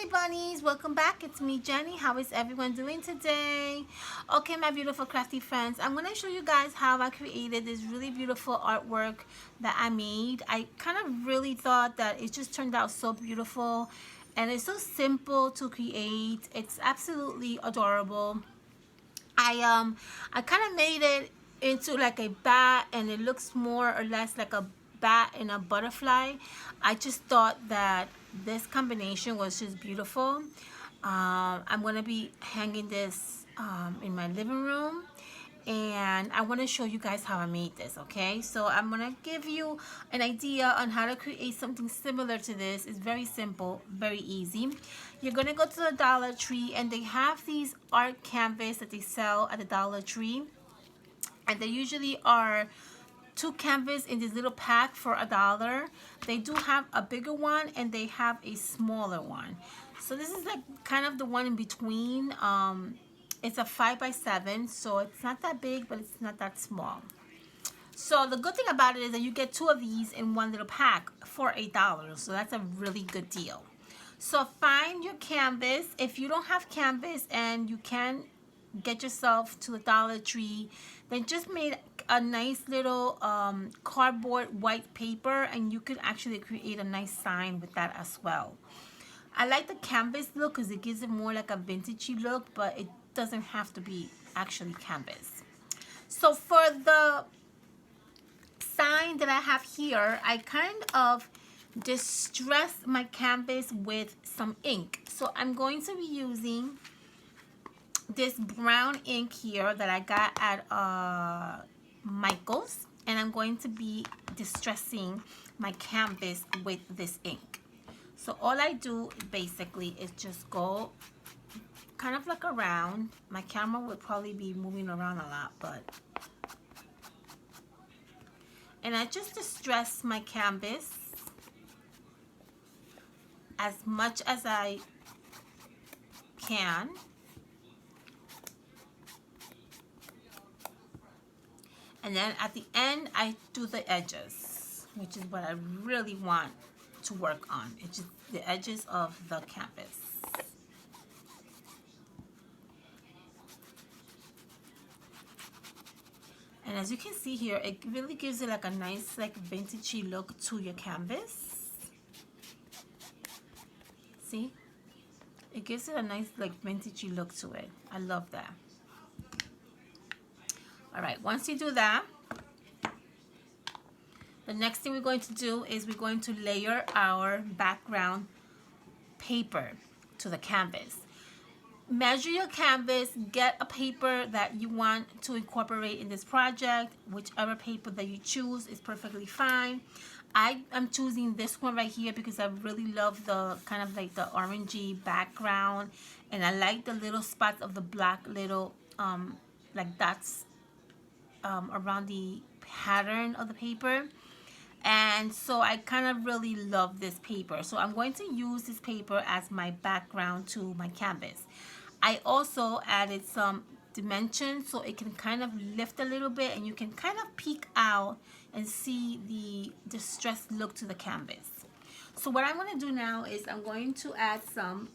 bunnies, welcome back. It's me, Jenny. How is everyone doing today? Okay, my beautiful crafty friends, I'm going to show you guys how I created this really beautiful artwork that I made. I kind of really thought that it just turned out so beautiful, and it's so simple to create. It's absolutely adorable. I kind of made it into like a bat, and it looks more or less like a bat and a butterfly. I just thought that this combination was just beautiful. I'm gonna be hanging this in my living room, and I want to show you guys how I made this. Okay, so I'm gonna give you an idea on how to create something similar to this. It's very simple, very easy. You're gonna go to the Dollar Tree, and they have these art canvas that they sell at the Dollar Tree, and they usually are 2 canvas in this little pack for $1. They do have a bigger one, and they have a smaller one. So this is like kind of the one in between. It's a 5x7, so it's not that big, but it's not that small. So the good thing about it is that you get 2 of these in one little pack for $8. So that's a really good deal. So find your canvas. If you don't have canvas and you can get yourself to the Dollar Tree, then just make a nice little cardboard white paper, and you could actually create a nice sign with that as well. I like the canvas look because it gives it more like a vintagey look, but it doesn't have to be actually canvas. So for the sign that I have here, I kind of distressed my canvas with some ink. So I'm going to be using this brown ink here that I got at Michael's, and I'm going to be distressing my canvas with this ink. So all I do basically is just go kind of like around. My camera would probably be moving around a lot, but and I just distress my canvas as much as I can. And then at the end, I do the edges, which is what I really want to work on. It's just the edges of the canvas. And as you can see here, it really gives it like a nice like vintagey look to your canvas. See? It gives it a nice like vintagey look to it. I love that. All right, once you do that, the next thing we're going to do is we're going to layer our background paper to the canvas. Measure your canvas, get a paper that you want to incorporate in this project. Whichever paper that you choose is perfectly fine. I am choosing this one right here because I really love the kind of like the orangey background, and I like the little spots of the black little like dots around the pattern of the paper. And so I kind of really love this paper, so I'm going to use this paper as my background to my canvas. I also added some dimensions so it can kind of lift a little bit, and you can kind of peek out and see the distressed look to the canvas. So what I'm going to do now is I'm going to add some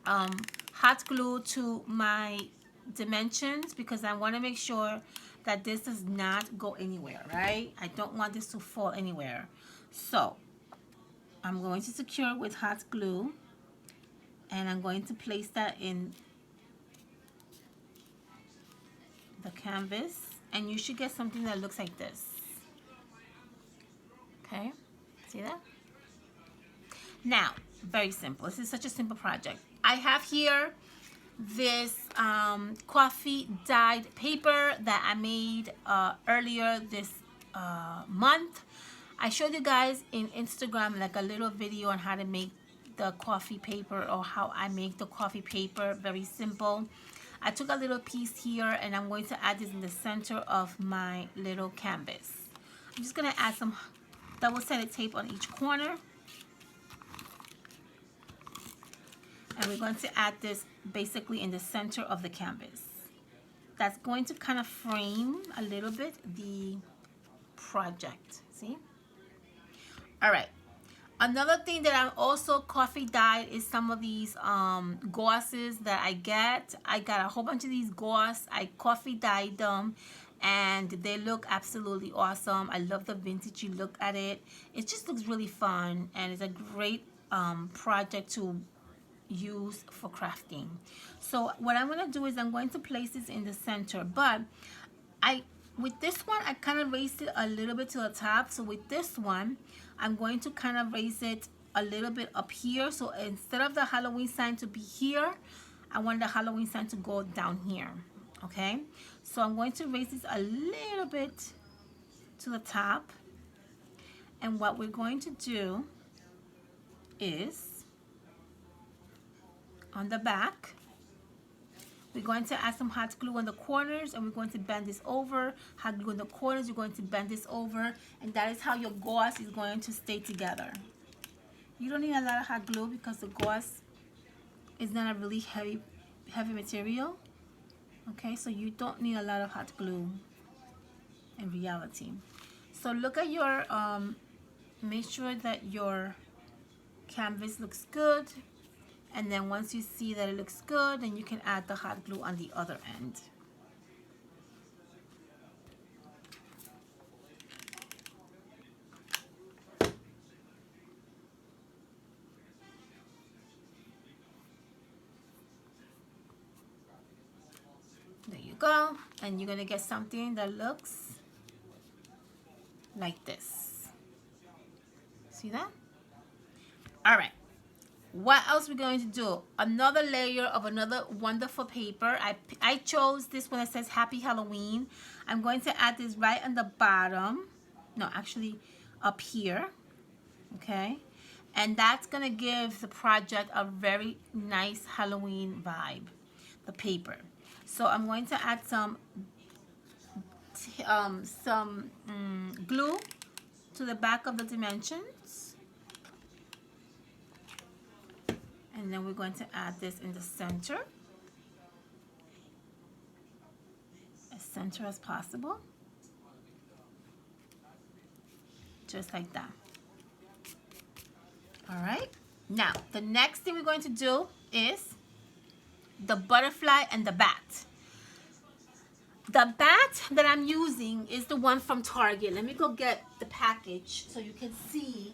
hot glue to my dimensions, because I want to make sure that this does not go anywhere, right? I don't want this to fall anywhere. So I'm going to secure it with hot glue, and I'm going to place that in the canvas, and you should get something that looks like this. Okay, see that? Now, very simple. This is such a simple project. I have here this coffee dyed paper that I made earlier this month. I showed you guys in Instagram like a little video on how to make the coffee paper, or how I make the coffee paper. Very simple. I took a little piece here, and I'm going to add this in the center of my little canvas. I'm just going to add some double-sided tape on each corner, and we're going to add this basically in the center of the canvas. That's going to kind of frame a little bit the project. See? All right. Another thing that I'm also coffee dyed is some of these gauzes that I get. I got a whole bunch of these gauze. I coffee dyed them and they look absolutely awesome. I love the vintagey look at it. It just looks really fun and it's a great project to use for crafting. So what I'm going to do is I'm going to place this in the center, but with this one I kind of raised it a little bit to the top. So with this one I'm going to kind of raise it a little bit up here. So instead of the Halloween sign to be here, I want the Halloween sign to go down here. Okay, so I'm going to raise this a little bit to the top, and what we're going to do is on the back we're going to add some hot glue on the corners, and we're going to bend this over. Hot glue on the corners, you're going to bend this over, and that is how your gauze is going to stay together. You don't need a lot of hot glue because the gauze is not a really heavy material. Okay, so you don't need a lot of hot glue in reality. So look at your, make sure that your canvas looks good. And then once you see that it looks good, then you can add the hot glue on the other end. There you go. And you're going to get something that looks like this. See that? All right. What else we're going to do? Another layer of another wonderful paper. I chose this one that says Happy Halloween. I'm going to add this right on the bottom. No, actually up here. Okay. And that's going to give the project a very nice Halloween vibe. The paper. So I'm going to add some glue to the back of the dimensions. And then we're going to add this in the center, as center as possible, just like that. All right, now the next thing we're going to do is the butterfly and the bat. The bat that I'm using is the one from Target. Let me go get the package so you can see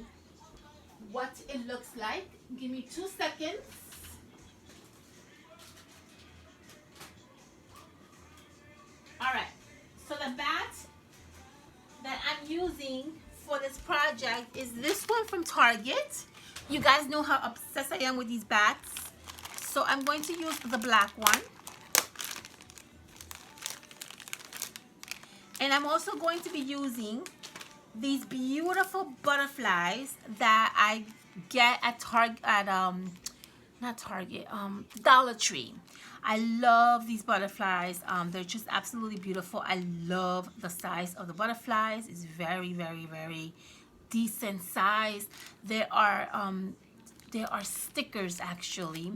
what it looks like. Give me 2 seconds. All right, so the bat that I'm using for this project is this one from Target. You guys know how obsessed I am with these bats. So I'm going to use the black one. And I'm also going to be using these beautiful butterflies that I get at Dollar Tree. I love these butterflies. They're just absolutely beautiful. I love the size of the butterflies. It's very, very, very decent size. There are stickers actually,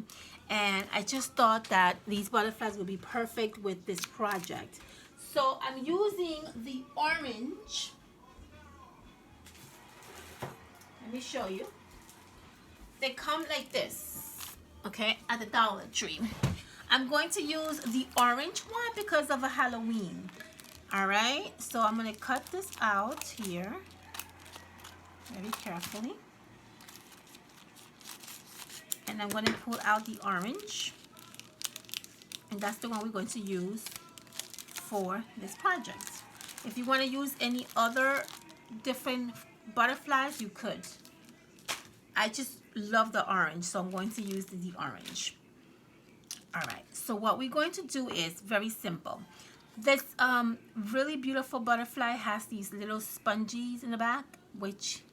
and I just thought that these butterflies would be perfect with this project. So I'm using the orange. Let me show you. They come like this, okay, at the Dollar Tree. I'm going to use the orange one because of a Halloween. All right, so I'm going to cut this out here very carefully. And I'm going to pull out the orange. And that's the one we're going to use for this project. If you want to use any other different butterflies, you could. I just love the orange, so I'm going to use the orange. All right, so what we're going to do is very simple. This really beautiful butterfly has these little sponges in the back, which,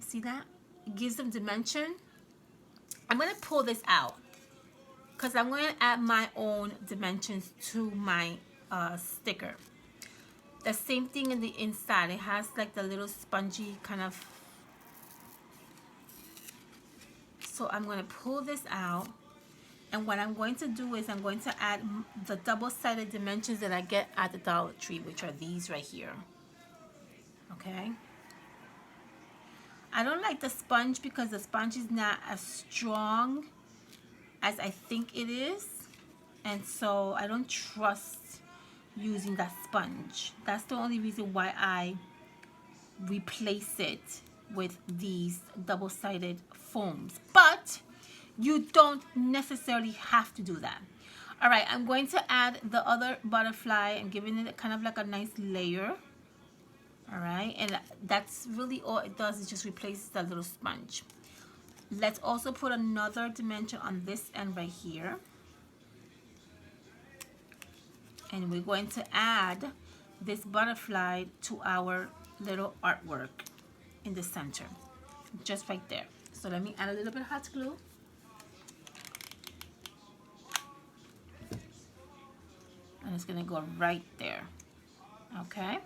see that? It gives them dimension. I'm going to pull this out because I'm going to add my own dimensions to my sticker. The same thing in the inside. It has like the little spongy kind of. So I'm going to pull this out. And what I'm going to do is I'm going to add the double-sided dimensions that I get at the Dollar Tree, which are these right here. Okay. I don't like the sponge because the sponge is not as strong as I think it is, and so I don't trust using that sponge. That's the only reason why I replace it with these double-sided foams, but you don't necessarily have to do that. All right, I'm going to add the other butterfly and giving it kind of like a nice layer. All right, and that's really all it does, is just replaces that little sponge. Let's also put another dimension on this end right here, and we're going to add this butterfly to our little artwork in the center, just right there. So let me add a little bit of hot glue. And it's gonna go right there, okay?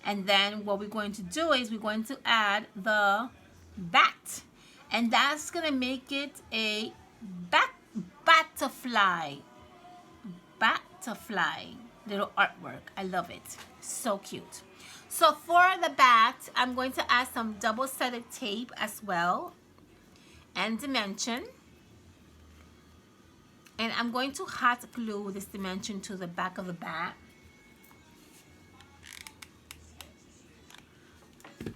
And then what we're going to do is we're going to add the bat, and that's gonna make it a butterfly little artwork. I love it, so cute. So for the bat, I'm going to add some double-sided tape as well and dimension, and I'm going to hot glue this dimension to the back of the bat.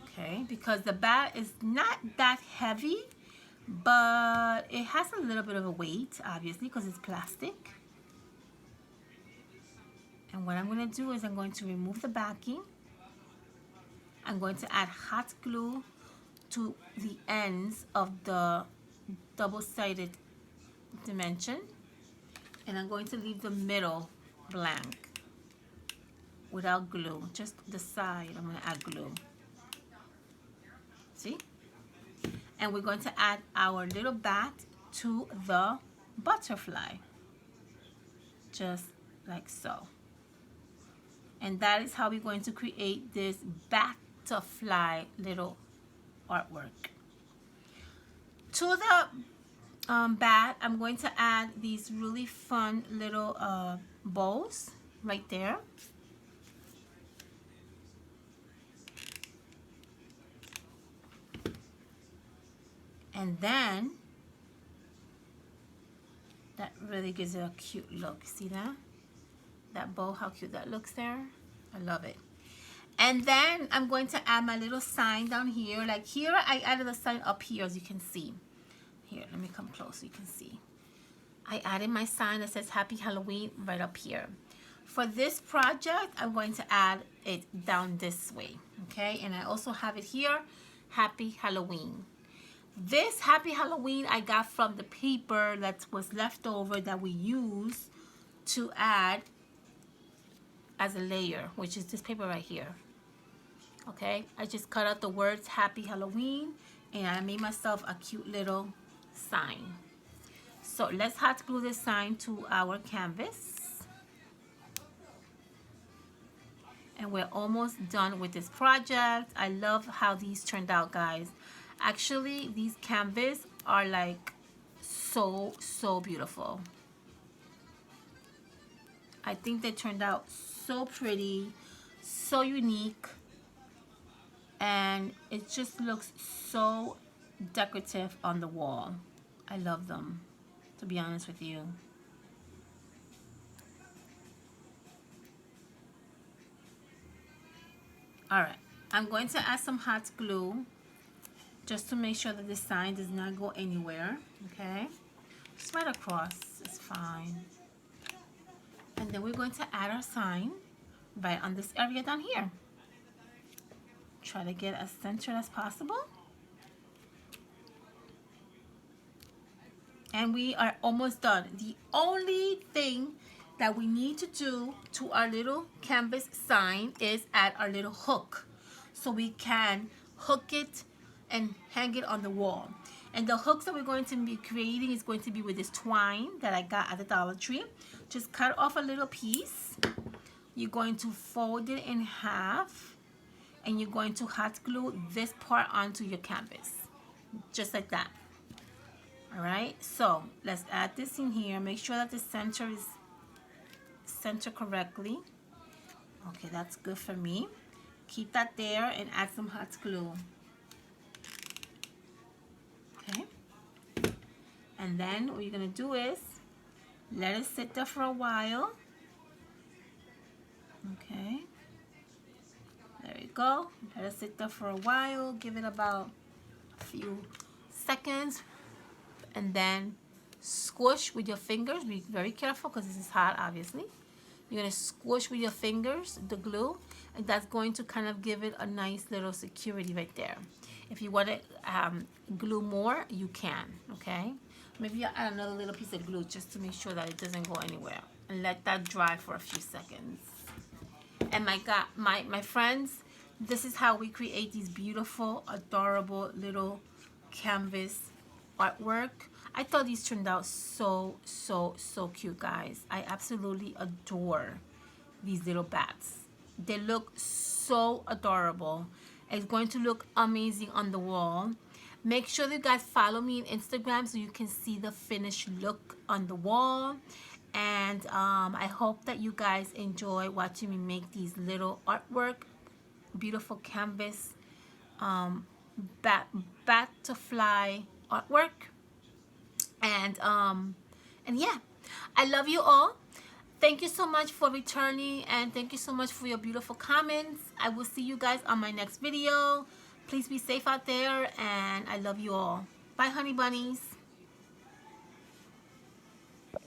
Okay, because the bat is not that heavy, but it has a little bit of a weight, obviously, because it's plastic. And what I'm going to do is I'm going to remove the backing. I'm going to add hot glue to the ends of the double-sided dimension, and I'm going to leave the middle blank without glue. Just the side I'm going to add glue. See? And we're going to add our little bat to the butterfly, just like so. And that is how we're going to create this butterfly little artwork. To the bat, I'm going to add these really fun little bows right there. And then that really gives it a cute look. See that? That bow, how cute that looks there. I love it. And then I'm going to add my little sign down here. Like here, I added a sign up here, as you can see. Here, let me come close so you can see. I added my sign that says Happy Halloween right up here. For this project, I'm going to add it down this way, okay? And I also have it here, Happy Halloween. This Happy Halloween I got from the paper that was left over that we use to add as a layer, which is this paper right here. Okay, I just cut out the words Happy Halloween and I made myself a cute little sign. So let's hot glue this sign to our canvas. And we're almost done with this project. I love how these turned out, guys. Actually, these canvas are like so beautiful. I think they turned out so pretty, so unique, and it just looks so decorative on the wall. I love them, to be honest with you. All right, I'm going to add some hot glue just to make sure that the sign does not go anywhere, okay? Just right across is fine. And then we're going to add our sign right on this area down here. Try to get as centered as possible. And we are almost done. The only thing that we need to do to our little canvas sign is add our little hook, so we can hook it and hang it on the wall. And the hooks that we're going to be creating is going to be with this twine that I got at the Dollar Tree. Just cut off a little piece. You're going to fold it in half, and you're going to hot glue this part onto your canvas, just like that. All right, so let's add this in here. Make sure that the center is centered correctly. Okay, that's good for me. Keep that there and add some hot glue. And then what you're gonna do is let it sit there for a while. Okay, there we go. Let it sit there for a while. Give it about a few seconds, and then squish with your fingers. Be very careful because this is hot, obviously. You're going to squish with your fingers the glue, and that's going to kind of give it a nice little security right there. If you want to glue more, you can, okay? Maybe I'll add another little piece of glue just to make sure that it doesn't go anywhere. And let that dry for a few seconds. And my friends, this is how we create these beautiful, adorable little canvas artwork. I thought these turned out so cute, guys. I absolutely adore these little bats. They look so adorable. It's going to look amazing on the wall. Make sure that you guys follow me on Instagram so you can see the finished look on the wall. And I hope that you guys enjoy watching me make these little artwork, beautiful canvas bat to fly artwork. And yeah, I love you all. Thank you so much for returning, and thank you so much for your beautiful comments. I will see you guys on my next video. Please be safe out there, and I love you all. Bye, honey bunnies.